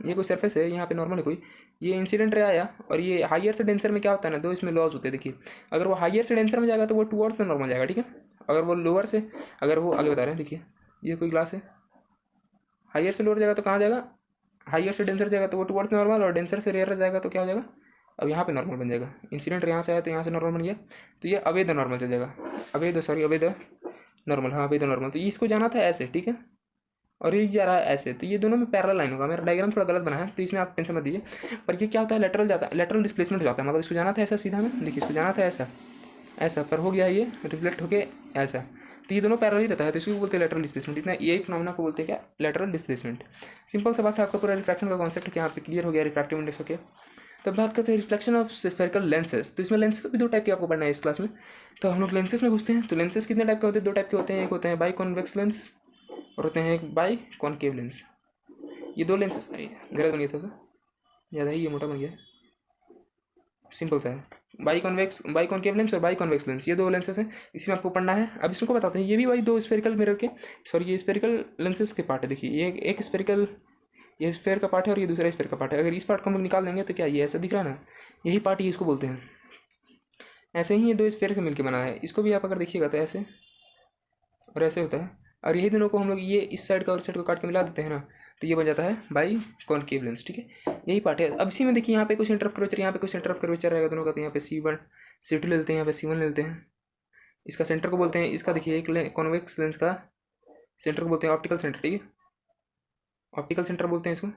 ये कोई सरफेस है, यहाँ पे नॉर्मल है कोई, ये इंसिडेंट रे आया, और ये हाइयर से डेंसर में क्या होता है ना, दो इसमें लॉज होते हैं, देखिए। अगर वो हाइयर से डेंसर में जाएगा तो वो टुवर्ड्स द नॉर्मल जाएगा, ठीक है। अगर वो लोअर से, अगर वो आगे बता रहे हैं, देखिए ये कोई ग्लास है, हाइयर से लोअर जाएगा तो कहाँ जाएगा, हाइयर से डेंसर जाएगा तो वो टुवर्ड्स नॉर्मल, और डेंसर से रेयर जाएगा तो क्या हो जाएगा, अब यहाँ पे नॉर्मल बन जाएगा। इंसिडेंट यहाँ से आया तो यहाँ से नॉर्मल बन गया, तो ये अवैध नॉर्मल चल जाएगा, अवैध नॉर्मल, हाँ अवैध नॉर्मल, तो ये इसको जाना था ऐसे, ठीक है, और ये जा रहा है ऐसे, तो ये दोनों में पैरेलल लाइन होगा। मेरा डायग्राम थोड़ा गलत बना है, तो इसमें आप टेंशन मत दीजिए। पर ये क्या होता है, लेटरल जाता है, लेटरल डिस्प्लेसमेंट हो जाता है, मतलब इसको जाना था ऐसा सीधा में, देखिए इसको जाना था ऐसा, ऐसा, पर हो गया ये रिफ्लेक्ट होके ऐसा, तो ये दोनों पैरेलल ही रहता है, तो इसको बोलते हैं लेटरल डिस्प्लेसमेंट। इतना यही फिनोमेना को बोलते हैं क्या, लेटरल डिस्प्लेसमेंट। सिंपल सा बात है, आपका पूरा रिफ्रैक्शन का कॉन्सेप्ट क्या यहाँ पे क्लियर हो गया, रिफ्रैक्टिव इंडेक्स हो गया। तो बात करते हैं रिफ्लेक्शन ऑफ स्फेरिकल लेंसेज। तो इसमें लेंसेज भी दो टाइप के आपको पढ़ना है इस क्लास में, तो हम लोग लेंसेज में घुसते हैं। तो लेंसेज कितने टाइप के होते हैं, दो टाइप के होते हैं, एक होते हैं बाई कॉन्वेक्स लेंस, और होते हैं एक बाई कॉनकेव लेंस। ये दो लेंसेज, अरे गलत बन गया थोड़ा सा, ज़्यादा ही ये मोटा बन गया, सिंपल सा है, बाई कॉनकेव लेंस और बाई कॉन्वेक्स लेंस, ये दो लेंसेज हैं, इसमें आपको पढ़ना है। अब इसको बताते हैं, ये भी वही दो स्फेरिकल मिरर के, सॉरी ये स्फेरिकल लेंसेज के पार्ट है। देखिए ये एक स्फेरिकल, ये स्फेयर का पार्ट है और ये दूसरा स्फेयर का पार्ट है। अगर इस पार्ट को हम लोग निकाल देंगे तो क्या ये ऐसा दिख रहा है ना, यही पार्ट ही इसको बोलते हैं। ऐसे ही ये दो स्फेयर के मिलकर बना है, इसको भी आप अगर देखिएगा तो ऐसे और ऐसे होता है, और यही दोनों को हम लोग ये इस साइड का और साइड को काट के मिला देते हैं ना, तो ये बन जाता है बाई कॉनकेव लेंस, ठीक है, यही पार्ट है। अब इसी में देखिए यहाँ पे कुछ सेंटर ऑफ कर्वेचर, यहाँ पे कुछ सेंटर ऑफ कर्वेचर रहेगा दोनों का, तो यहाँ पे C1 C2 ले लेते हैं, यहाँ पे C1 ले लेते हैं, इसका सेंटर को बोलते हैं, इसका देखिए एक कॉन्वेक्स लेंस का सेंटर को बोलते हैं ऑप्टिकल सेंटर, ठीक है, ऑप्टिकल सेंटर बोलते हैं इसको।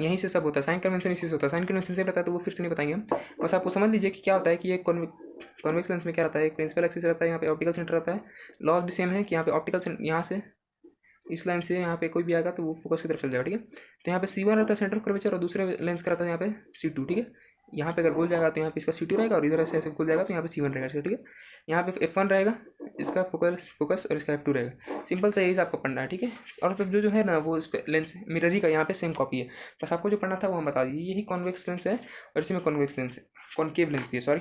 यहीं से सब होता है, साइन कन्वेंशन इसी से होता है, साइन कन्वेंशन से बताया तो वो फिर से नहीं बताएंगे हम, बस आपको समझ लीजिए कि क्या होता है कि ये कॉन्वेक्स लेंस में क्या रहता है, एक प्रिंसिपल एक्सिस रहता है, यहाँ पे ऑप्टिकल सेंटर रहता है, लॉस भी सेम है कि यहाँ पे ऑप्टिकल सेंटर, यहाँ से इस लाइन से यहाँ पे कोई भी आएगा तो वो फोकस की तरफ चल जाएगा, ठीक है। तो यहाँ पे C1 रहता है सेंटर ऑफ कर्वेचर, और दूसरे लेंस का रहता है यहाँ पे C2, ठीक है। यहाँ पे अगर गोल जाएगा तो यहाँ पे इसका C2 रहेगा, और इधर ऐसे ऐसे गोल जाएगा तो यहाँ पे C1 रहेगा, ठीक है। यहाँ पे F1 रहेगा इसका फोकस और इसका F2 रहेगा, सिंपल सा यही से आपको पढ़ना है, ठीक है। और सब जो है ना वो लेंस मिरर ही का यहाँ पे सेम कॉपी है, बस आपको जो पढ़ना था वो हम बता दीजिए। यही कॉन्वेक्स लेंस है और इसी में कॉन्वेक्स लेंस कॉनकेव लेंस भी है, सॉरी।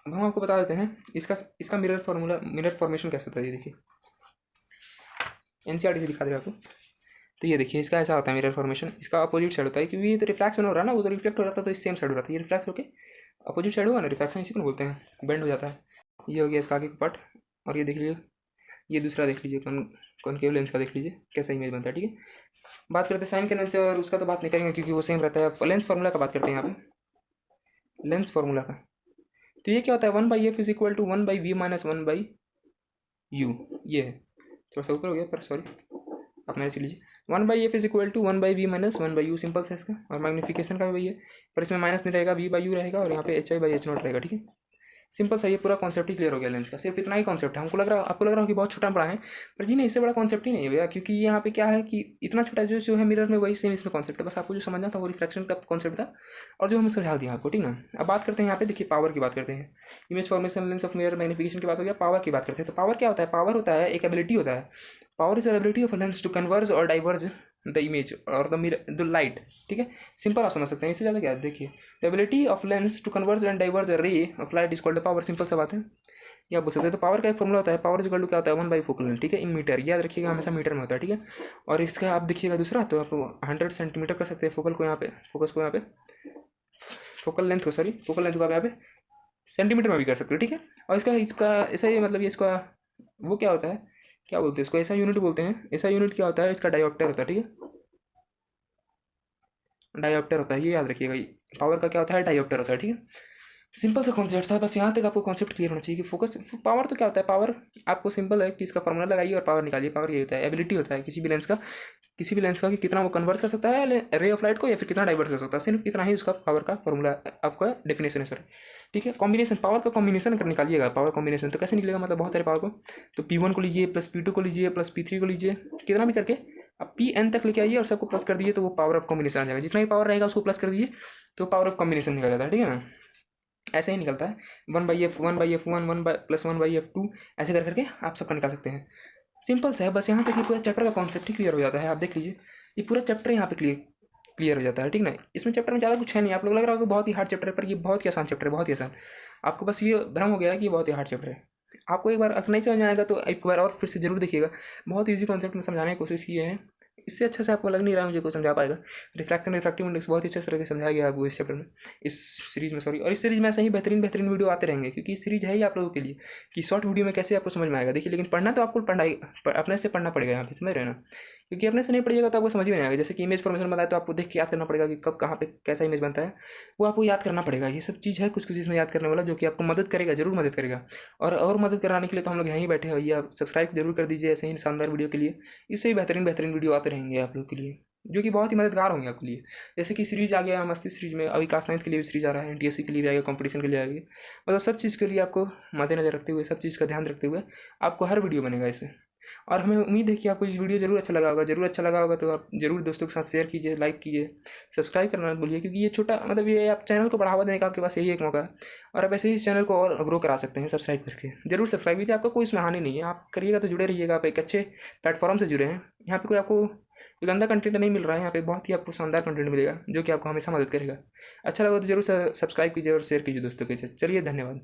अब हम आपको बता देते हैं इसका मिरर फॉर्मेशन कैसे होता है, ये देखिए NCERT से दिखा दे रहा आपको। तो ये देखिए इसका ऐसा होता है मिरर फॉर्मेशन, इसका अपोजिट साइड होता है, क्योंकि ये तो रिफ्रैक्शन हो रहा है ना, वो तो रिफ्लेक्ट हो रहा था, तो इस सेम साइड हो रहा था, ये रिफ्लेक्ट होकर अपोजिट साइड होगा ना, रिफ्रैक्शन इसी को बोलते हैं, बेंड हो जाता है। ये हो गया इसका आगे का पार्ट, और ये देख लीजिए, ये दूसरा देख लीजिए, कॉनकेव लेंस का देख लीजिए कैसा इमेज बनता है, ठीक है। बात करते हैं साइन कन्वेंशन से, और उसका तो बात नहीं करेंगे क्योंकि वो सेम रहता है। लेंस फार्मूला का बात करते हैं यहाँ पे, लेंस फार्मूला का। तो ये क्या होता है, 1/f is equal to 1/v minus 1/u, ये है थोड़ा सा ऊपर हो गया पर सॉरी, आप मैंने लीजिए 1/f is equal to 1/v minus 1/u, simple सा इसका, और मैग्नीफिकेशन का भी वही है, पर इसमें माइनस नहीं रहेगा, v/u रहेगा, और यहाँ पे hi/h0 रहेगा, ठीक है। सिंपल सा, ये पूरा कॉन्सेप्ट ही क्लियर हो गया लेंस का, सिर्फ इतना ही कॉन्सेप्ट है। आपको लग रहा हो कि बहुत छोटा पड़ा है, पर जी नहीं, इससे बड़ा कॉन्सेप्ट ही नहीं है भैया, क्योंकि यहाँ पे क्या है कि इतना छोटा जो है मिरर में, वही सेम इसमें कॉन्सेप्ट है, बस आपको जो समझना था वो रिफ्लेक्शन का कॉन्सेप्ट था, और जो हमें समझा दिया आपको, ठीक ना। अब बात करते हैं यहाँ पे, देखिए पावर की बात करते हैं, image formation, lens of mirror, magnification की बात हो गया, पावर की बात करते हैं। तो पावर क्या होता है, पावर होता है एक एबिलिटी होता है, power is ability of lens to converge और डाइवर्ज द इमेज और द लाइट, ठीक है। सिंपल आप समझ सकते हैं, इससे ज़्यादा क्या है, देखिए the ability of lens to converge and diverge a ray of light is called power, simple सा बात है, ये आप बोल सकते हैं। तो पावर का एक फॉर्मूला होता है, पावर इज इक्वल टू क्या होता है, 1/फोकल लेंथ, ठीक है, इन मीटर, याद रखिएगा हमेशा मीटर में होता है, ठीक है। और इसका आप देखिएगा दूसरा, तो आप 100 सेंटीमीटर कर सकते हैं फोकल को, यहाँ पे फोकस को, यहाँ पे फोकल लेंथ को, सॉरी फोकल लेंथ को आप यहाँ पे सेंटीमीटर में भी कर सकते हो, ठीक है। और इसका इसका ऐसा ही मतलब ये इसका वो क्या होता है, क्या बोलते हैं इसको, ऐसा यूनिट बोलते हैं। ऐसा यूनिट क्या होता है, इसका डायोप्टर होता है, ठीक है। डायोप्टर होता है, ये याद रखिएगा। पावर का क्या होता है, डायोप्टर होता है, ठीक है। सिंपल सा कॉन्सेप्ट था, बस यहाँ तक आपको कॉन्सेप्ट क्लियर होना चाहिए कि फोकस पावर तो क्या होता है। पावर आपको सिंपल है कि इसका फॉर्मूला लगाइए और पावर निकालिए। पावर ये होता है, एबिलिटी होता है किसी भी लेंस का कि कितना वो कन्वर्ट कर सकता है रे ऑफ लाइट को, या फिर कितना डाइवर्ट कर सकता है। सिर्फ इतना ही उसका पावर का फॉर्मूला आपका डेफिनेशन है, सर, ठीक है। कॉम्बिनेशन, पावर का कॉम्बिनेशन कर निकालिएगा। पावर कॉम्बिनेशन तो कैसे निकलेगा, मतलब बहुत सारे पावर को, तो P1 को लीजिए प्लस P2 को लीजिए प्लस P3 को लीजिए, कितना भी करके आप Pn तक लेके आइए और सबको प्लस कर दीजिए, तो वो पावर ऑफ कॉम्बिनेशन आ जाएगा। जितना भी पावर रहेगा उसको प्लस कर दीजिए तो पावर ऑफ कॉम्बिनेशन निकल जाता है, ठीक है ना। ऐसे ही निकलता है 1/f 1/f1 1+1/f2, ऐसे कर करके आप सबका निकाल सकते हैं। सिंपल सा है, बस यहाँ तक ये पूरा चैप्टर का कॉन्सेप्ट ही क्लियर हो जाता है। आप देख लीजिए, ये पूरा चैप्टर यहाँ पे क्लियर क्लियर हो जाता है, ठीक ना। इसमें चैप्टर में ज़्यादा कुछ है नहीं। आप लोग लग रहा होगा बहुत ही हार्ड चैप्टर है, पर ये बहुत ही आसान चैप्टर है, बहुत ही आसान। आपको बस ये भ्रम हो गया है कि ये बहुत ही हार्ड चैप्टर है। आपको एक बार अगर नहीं समझ में आएगा तो एक बार और फिर से जरूर देखिएगा। बहुत ईजी कॉन्सेप्ट में समझाने की कोशिश की है। इससे अच्छा से आपको लग नहीं रहा है मुझे कोई समझा पाएगा। रिफ्रैक्शन रिफ्रैक्टिव इंडेक्स बहुत ही अच्छे तरह से समझाया गया है आपको इस चैप्टर में, इस सीरीज में, सॉरी। और इस सीरीज में ऐसे ही बेहतरीन बेहतरीन वीडियो आते रहेंगे, क्योंकि इस सीरीज है ही आप लोगों के लिए कि शॉर्ट वीडियो में कैसे आपको समझ में आएगा। देखिए, लेकिन पढ़ना तो आपको पढ़ाई अपने से पढ़ना पड़ेगा यहाँ पे, समझ रहे हैं ना। क्योंकि अपने से नहीं पढ़िएगा तो आपको समझ में नहीं आएगा। जैसे कि इमेज फॉर्मेशन बताया तो आपको देख के याद करना पड़ेगा कि कब कहाँ पे कैसा इमेज बनता है, वो आपको याद करना पड़ेगा। ये सब चीज़ है कुछ कुछ इसमें याद करने वाला, जो कि आपको मदद करेगा, जरूर मदद करेगा। और मदद कराने के लिए तो हम लोग यहीं बैठे हैं भैया। सब्सक्राइब जरूर कर दीजिए ऐसे ही शानदार वीडियो के लिए। इससे ही बेहतरीन बेहतरीन वीडियो आते रहेंगे आप लोग के लिए, जो कि बहुत ही मददगार होंगे आपके लिए। जैसे कि सीरीज आ गया मस्ती सीरीज में, अभी क्लास 9 के लिए भी सीरीज आ रहा है, NTSC के लिए भी आएगा, कंपटीशन के लिए आएगी। मतलब सब चीज़ के लिए आपको मद्देनजर रखते हुए, सब चीज़ का ध्यान रखते हुए आपको हर वीडियो बनेगा इसमें। और हमें उम्मीद है कि आपको ये वीडियो जरूर अच्छा लगा होगा। जरूर अच्छा लगा होगा तो आप जरूर दोस्तों के साथ शेयर कीजिए, लाइक कीजिए, सब्सक्राइब करना मत भूलिए, क्योंकि ये छोटा मतलब ये आप चैनल को बढ़ावा देने का आपके पास यही एक मौका है। और आप ऐसे ही इस चैनल को और ग्रो करा सकते हैं सब्सक्राइब करके। जरूर सब्सक्राइब कीजिए, आपका कोई इसमें हानि नहीं है। आप करिएगा तो जुड़े रहिएगा, आप एक अच्छे प्लेटफॉर्म से जुड़े हैं। यहाँ पे कोई आपको कोई गंदा कंटेंट नहीं मिल रहा है, यहाँ पे बहुत ही आपको शानदार कंटेंट मिलेगा, जो कि आपको हमेशा मदद करेगा। अच्छा लगा तो जरूर सब्सक्राइब कीजिए और शेयर कीजिए दोस्तों के साथ। चलिए, धन्यवाद।